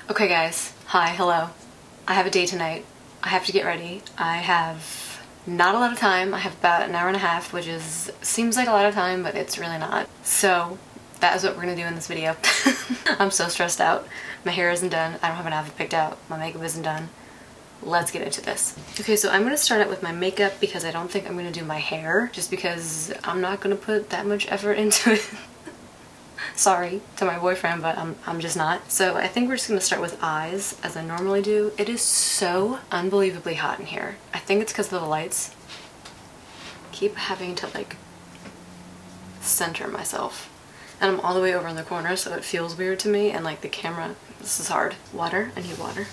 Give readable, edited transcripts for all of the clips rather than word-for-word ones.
Okay guys, hi, hello. I have a date tonight. I have to get ready. I have not a lot of time. I have about an hour and a half, which seems like a lot of time, but it's really not. So that is what we're gonna do in this video. I'm so stressed out. My hair isn't done. I don't have an outfit picked out. My makeup isn't done. Let's get into this. Okay, so I'm gonna start out with my makeup because I don't think I'm gonna do my hair, just because I'm not gonna put that much effort into it. Sorry to my boyfriend, but I'm just not. So I think we're just gonna start with eyes as I normally do. It is so unbelievably hot in here. I think it's because of the lights. Keep having to like center myself. And I'm all the way over in the corner, so it feels weird to me, and like the camera, this is hard. Water, I need water.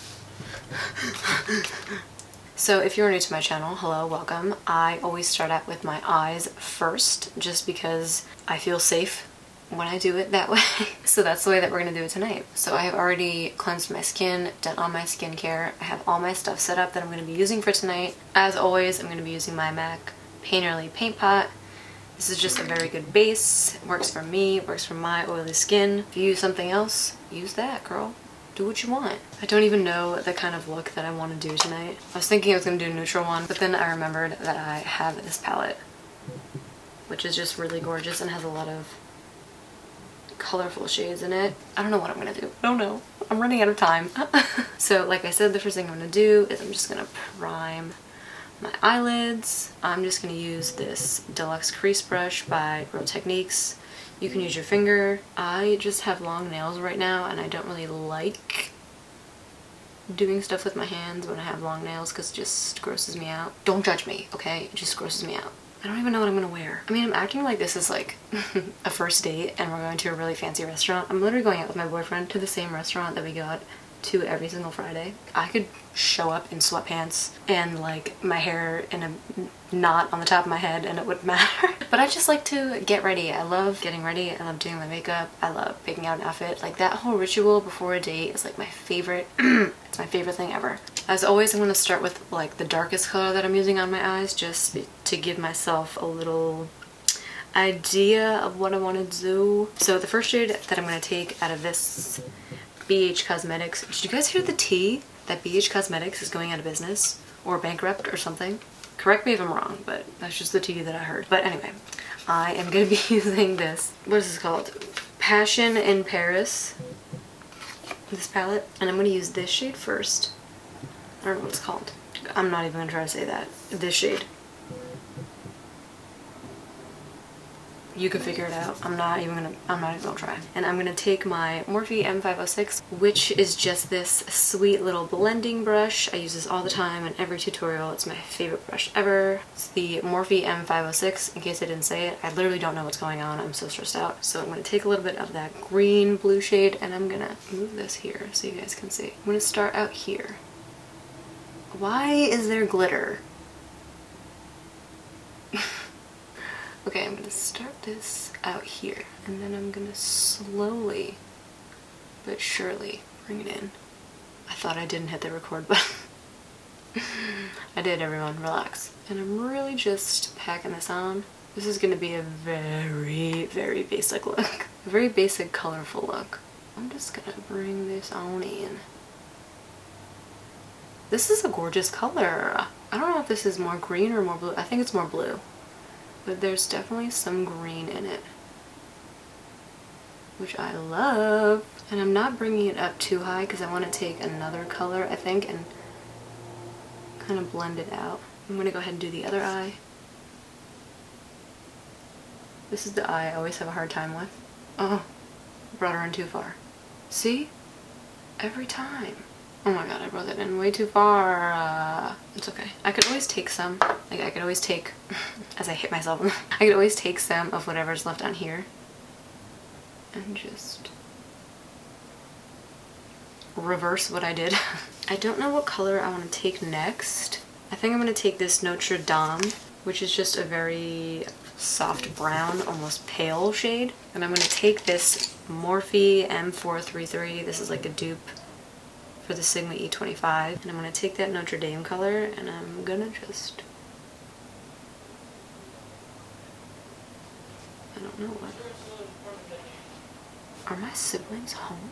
So if you're new to my channel, hello, welcome. I always start out with my eyes first, just because I feel safe when I do it that way. So that's the way that we're gonna do it tonight. So I have already cleansed my skin, done all my skincare. I have all my stuff set up that I'm gonna be using for tonight. As always, I'm gonna be using my MAC Painterly Paint Pot. This is just a very good base. It works for me, it works for my oily skin. If you use something else, use that, girl. Do what you want. I don't even know the kind of look that I want to do tonight. I was thinking I was gonna do a neutral one, but then I remembered that I have this palette, which is just really gorgeous and has a lot of colorful shades in it. I don't know what I'm gonna do. I don't know. I'm running out of time. So like I said, the first thing I'm gonna do is I'm just gonna prime my eyelids. I'm just gonna use this Deluxe Crease Brush by Real Techniques. You can use your finger. I just have long nails right now and I don't really like doing stuff with my hands when I have long nails because it just grosses me out. Don't judge me, okay? It just grosses me out. I don't even know what I'm gonna wear. I mean, I'm acting like this is like a first date and we're going to a really fancy restaurant. I'm literally going out with my boyfriend to the same restaurant that we go to every single Friday. I could show up in sweatpants and like my hair in a knot on the top of my head and it wouldn't matter. But I just like to get ready. I love getting ready. I love doing my makeup. I love picking out an outfit. Like that whole ritual before a date is like my favorite. It's my favorite thing ever. As always, I'm going to start with like the darkest color that I'm using on my eyes just to give myself a little idea of what I want to do. So the first shade that I'm going to take out of this BH Cosmetics. Did you guys hear the tea that BH Cosmetics is going out of business or bankrupt or something? Correct me if I'm wrong, but that's just the tea that I heard. But anyway, I am going to be using this. What is this called? Passion in Paris. This palette. And I'm going to use this shade first. I don't know what it's called. I'm not even going to try to say that. This shade. You can figure it out. I'm not even gonna try. And I'm gonna take my Morphe M506, which is just this sweet little blending brush. I use this all the time in every tutorial. It's my favorite brush ever. It's the Morphe M506, in case I didn't say it. I literally don't know what's going on. I'm so stressed out. So I'm gonna take a little bit of that green blue shade and I'm gonna move this here so you guys can see. I'm gonna start out here. Why is there glitter? Okay, I'm gonna start this out here, and then I'm gonna slowly but surely bring it in. I thought I didn't hit the record button. I did, everyone, relax. And I'm really just packing this on. This is gonna be a very, very basic look. A very basic, colorful look. I'm just gonna bring this on in. This is a gorgeous color. I don't know if this is more green or more blue. I think it's more blue. But there's definitely some green in it, which I love. And I'm not bringing it up too high because I want to take another color, I think, and kind of blend it out. I'm going to go ahead and do the other eye. This is the eye I always have a hard time with. Oh, brought her in too far. See? Every time. Oh my god, I brought it in way too far. It's okay. I could always take some. Like, I could always take, as I hit myself, I could always take some of whatever's left on here and just reverse what I did. I don't know what color I want to take next. I think I'm going to take this Notre Dame, which is just a very soft brown, almost pale shade. And I'm going to take this Morphe M433. This is like a dupe for the Sigma E25, and I'm going to take that Notre Dame color and I'm gonna just, I don't know what. Are my siblings home?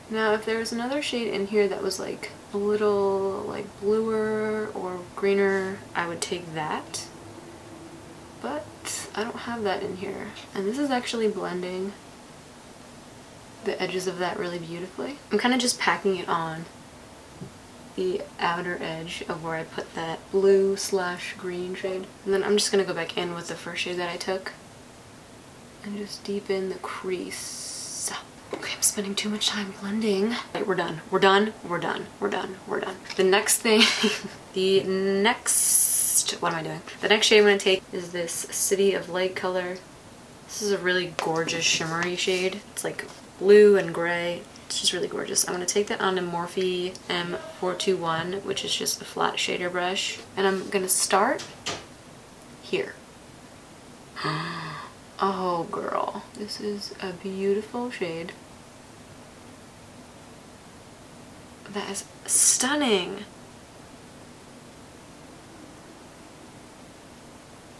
Now if there was another shade in here that was like a little like bluer or greener, I would take that. But I don't have that in here. And this is actually blending the edges of that really beautifully. I'm kind of just packing it on the outer edge of where I put that blue / green shade. And then I'm just going to go back in with the first shade that I took and just deepen the crease. Okay, I'm spending too much time blending. Okay, we're done. We're done. We're done. We're done. We're done. The next thing, what am I doing? The next shade I'm going to take is this City of Light color. This is a really gorgeous shimmery shade. It's like blue and gray. It's just really gorgeous. I'm going to take that on a Morphe M421, which is just a flat shader brush. And I'm going to start here. Oh girl, this is a beautiful shade. That is stunning.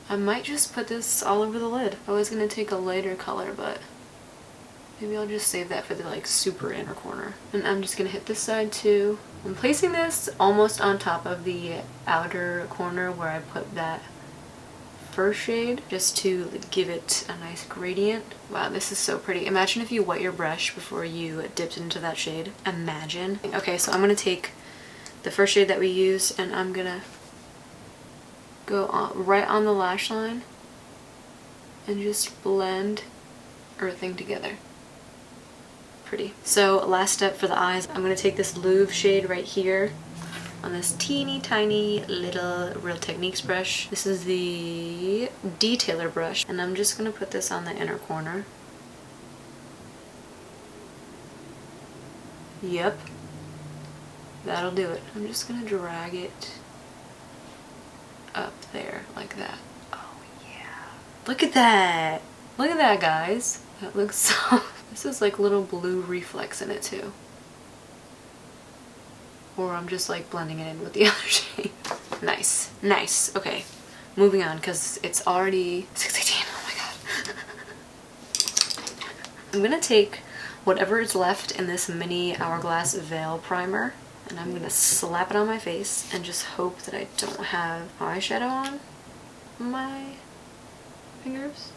I might just put this all over the lid. I was gonna take a lighter color, but maybe I'll just save that for the like super inner corner. And I'm just gonna hit this side too. I'm placing this almost on top of the outer corner where I put that first shade, just to give it a nice gradient. Wow, this is so pretty. Imagine if you wet your brush before you dipped into that shade. Imagine. Okay, so I'm gonna take the first shade that we used and I'm gonna go right on the lash line and just blend everything together. Pretty. So last step for the eyes, I'm gonna take this Louvre shade right here on this teeny tiny little Real Techniques brush. This is the detailer brush, and I'm just gonna put this on the inner corner. Yep, that'll do it. I'm just gonna drag it up there like that. Oh yeah. Look at that! Look at that, guys. That looks so... This is like little blue reflex in it too. Or I'm just like blending it in with the other shade. Nice. Nice. Okay. Moving on, because it's already 6:18. Oh my god. I'm gonna take whatever is left in this mini Hourglass Veil primer and I'm gonna slap it on my face and just hope that I don't have eyeshadow on my fingers.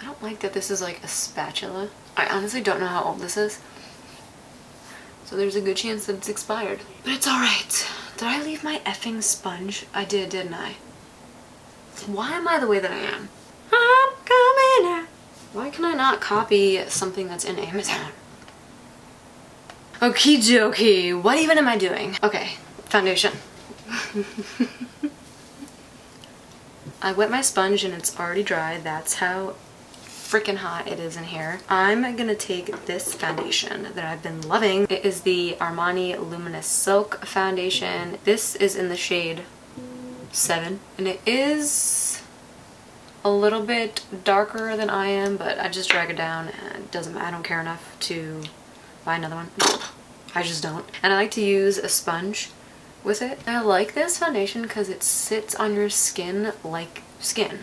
I don't like that this is like a spatula. I honestly don't know how old this is. So there's a good chance that it's expired. But it's alright. Did I leave my effing sponge? I did, didn't I? Why am I the way that I am? I'm coming out. Why can I not copy something that's in Amazon? Okie dokie. What even am I doing? Okay, foundation. I wet my sponge and it's already dry. That's how freaking hot it is in here. I'm gonna take this foundation that I've been loving. It is the Armani Luminous Silk foundation. This is in the shade 7 and it is a little bit darker than I am, but I just drag it down and it doesn't matter. I don't care enough to buy another one. I just don't. And I like to use a sponge with it. I like this foundation because it sits on your skin like skin.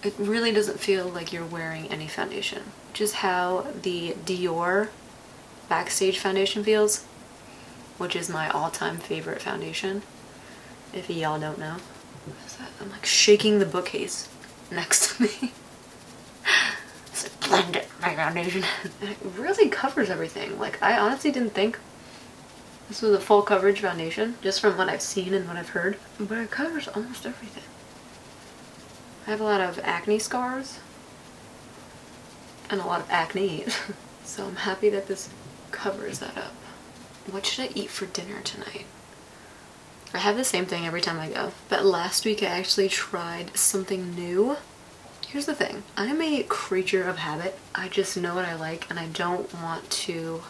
It really doesn't feel like you're wearing any foundation, which is how the Dior Backstage foundation feels, which is my all-time favorite foundation, if y'all don't know. What is that? I'm like shaking the bookcase next to me. It's like, blend it, my foundation. And it really covers everything. Like, I honestly didn't think this was a full coverage foundation, just from what I've seen and what I've heard, but it covers almost everything. I have a lot of acne scars and a lot of acne, so I'm happy that this covers that up. What should I eat for dinner tonight? I have the same thing every time I go, but last week I actually tried something new. Here's the thing, I'm a creature of habit. I just know what I like and I don't want to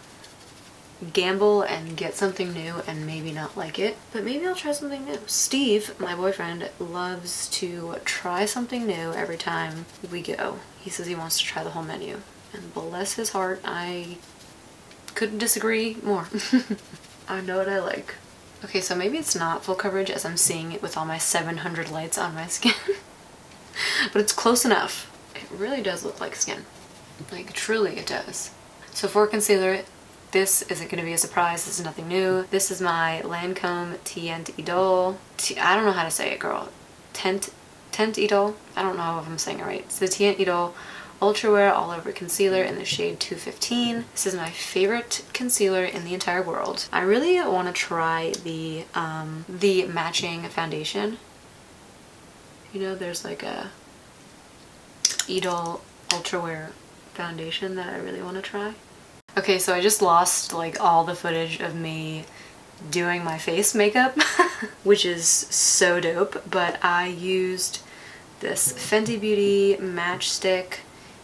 gamble and get something new and maybe not like it, but maybe I'll try something new. Steve, my boyfriend, loves to try something new every time we go. He says he wants to try the whole menu, and bless his heart, I couldn't disagree more. I know what I like. Okay, so maybe it's not full coverage as I'm seeing it with all my 700 lights on my skin, but it's close enough. It really does look like skin. Like, truly it does. So for concealer, this isn't going to be a surprise. This is nothing new. This is my Lancome Teint Idole. I don't know how to say it, girl. Teint Idole? I don't know if I'm saying it right. It's the Teint Idole Ultra Wear All Over Concealer in the shade 215. This is my favorite concealer in the entire world. I really want to try the matching foundation. You know, there's like a Idole Ultra Wear foundation that I really want to try. Okay, so I just lost like all the footage of me doing my face makeup, which is so dope, but I used this Fenty Beauty matchstick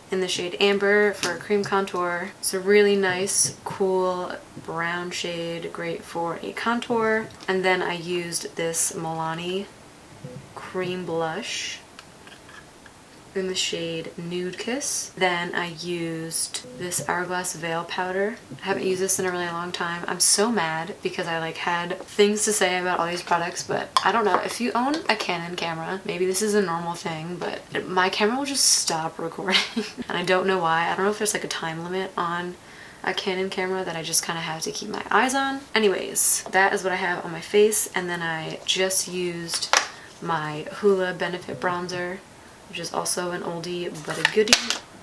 in the shade Amber for a cream contour. It's a really nice, cool brown shade, great for a contour. And then I used this Milani cream blush in the shade Nude Kiss. Then I used this Hourglass Veil powder. I haven't used this in a really long time. I'm so mad because I like had things to say about all these products, but I don't know. If you own a Canon camera, maybe this is a normal thing, but my camera will just stop recording. And I don't know why. I don't know if there's like a time limit on a Canon camera that I just kind of have to keep my eyes on. Anyways, that is what I have on my face. And then I just used my Hoola Benefit Bronzer, which is also an oldie but a goodie.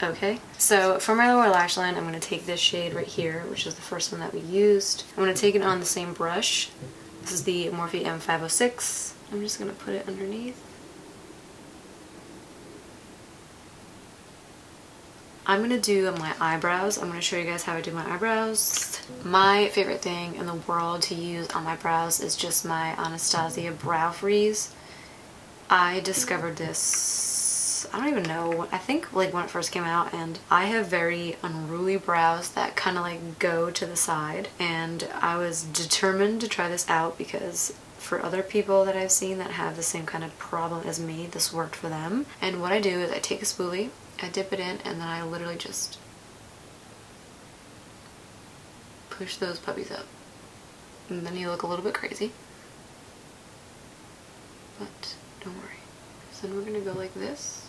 Okay, so for my lower lash line, I'm going to take this shade right here, which is the first one that we used. I'm going to take it on the same brush. This is the Morphe M506. I'm just going to put it underneath. I'm going to do my eyebrows. I'm going to show you guys how I do my eyebrows. My favorite thing in the world to use on my brows is just my Anastasia Brow Freeze. I discovered this, I don't even know, I think like when it first came out, and I have very unruly brows that kind of like go to the side, and I was determined to try this out because for other people that I've seen that have the same kind of problem as me, this worked for them. And what I do is I take a spoolie, I dip it in, and then I literally just push those puppies up. And then you look a little bit crazy, but don't worry. So then we're gonna go like this.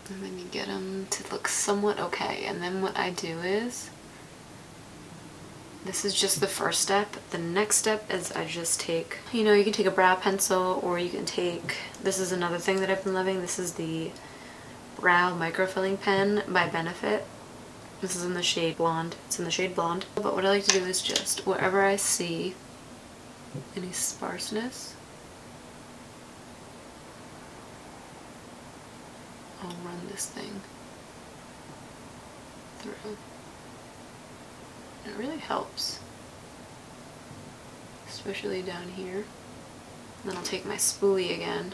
And then you get them to look somewhat okay. And then what I do is, this is just the first step. The next step is I just take, you know, you can take a brow pencil, or you can take, this is another thing that I've been loving. This is the Brow Microfilling Pen by Benefit. This is in the shade Blonde. It's in the shade Blonde. But what I like to do is just, wherever I see any sparseness, I'll run this thing through. It really helps, especially down here. And then I'll take my spoolie again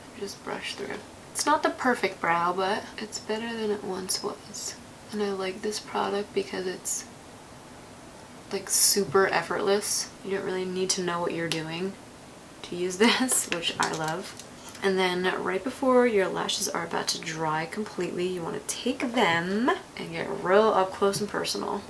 and just brush through. It's not the perfect brow, but it's better than it once was. And I like this product because it's like super effortless. You don't really need to know what you're doing to use this, which I love. And then right before your lashes are about to dry completely, you want to take them and get real up close and personal.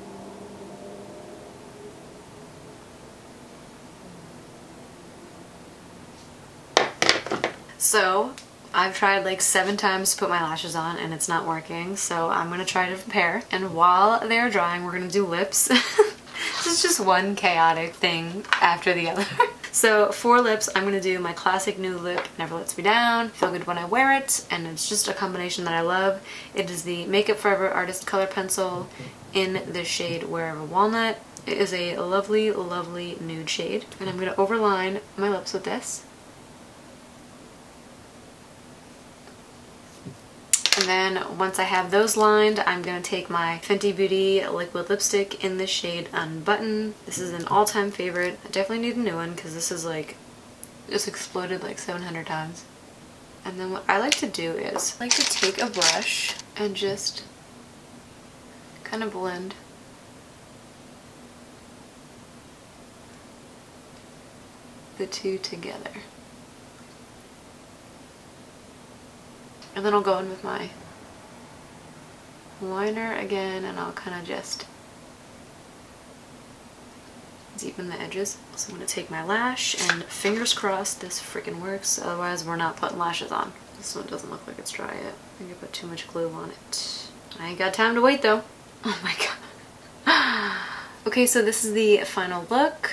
So I've tried like 7 times to put my lashes on and it's not working, so I'm going to try a different pair. And while they're drying, we're going to do lips. This is just one chaotic thing after the other. So for lips, I'm going to do my classic nude lip, Never Lets Me Down. Feel good when I wear it, and it's just a combination that I love. It is the Makeup Forever Artist Color Pencil in the shade Wherever Walnut. It is a lovely, lovely nude shade. And I'm going to overline my lips with this. And then once I have those lined, I'm going to take my Fenty Beauty liquid lipstick in the shade Unbutton. This is an all-time favorite. I definitely need a new one because this is like, just exploded like 700 times. And then what I like to do is, I like to take a brush and just kind of blend the two together. And then I'll go in with my liner again, and I'll kind of just deepen the edges. So I'm going to take my lash, and fingers crossed this freaking works, otherwise we're not putting lashes on. This one doesn't look like it's dry yet. I think I put too much glue on it. I ain't got time to wait though. Oh my god. Okay, so this is the final look.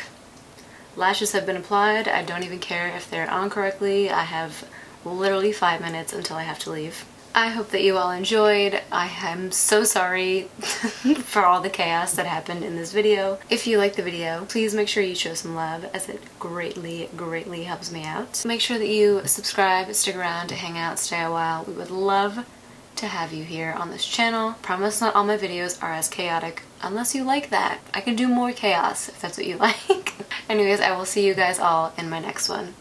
Lashes have been applied. I don't even care if they're on correctly. I have literally 5 minutes until I have to leave. I hope that you all enjoyed. I am so sorry for all the chaos that happened in this video. If you liked the video, please make sure you show some love, as it greatly, greatly helps me out. Make sure that you subscribe, stick around to hang out, stay a while. We would love to have you here on this channel. Promise not all my videos are as chaotic, unless you like that. I can do more chaos if that's what you like. Anyways, I will see you guys all in my next one.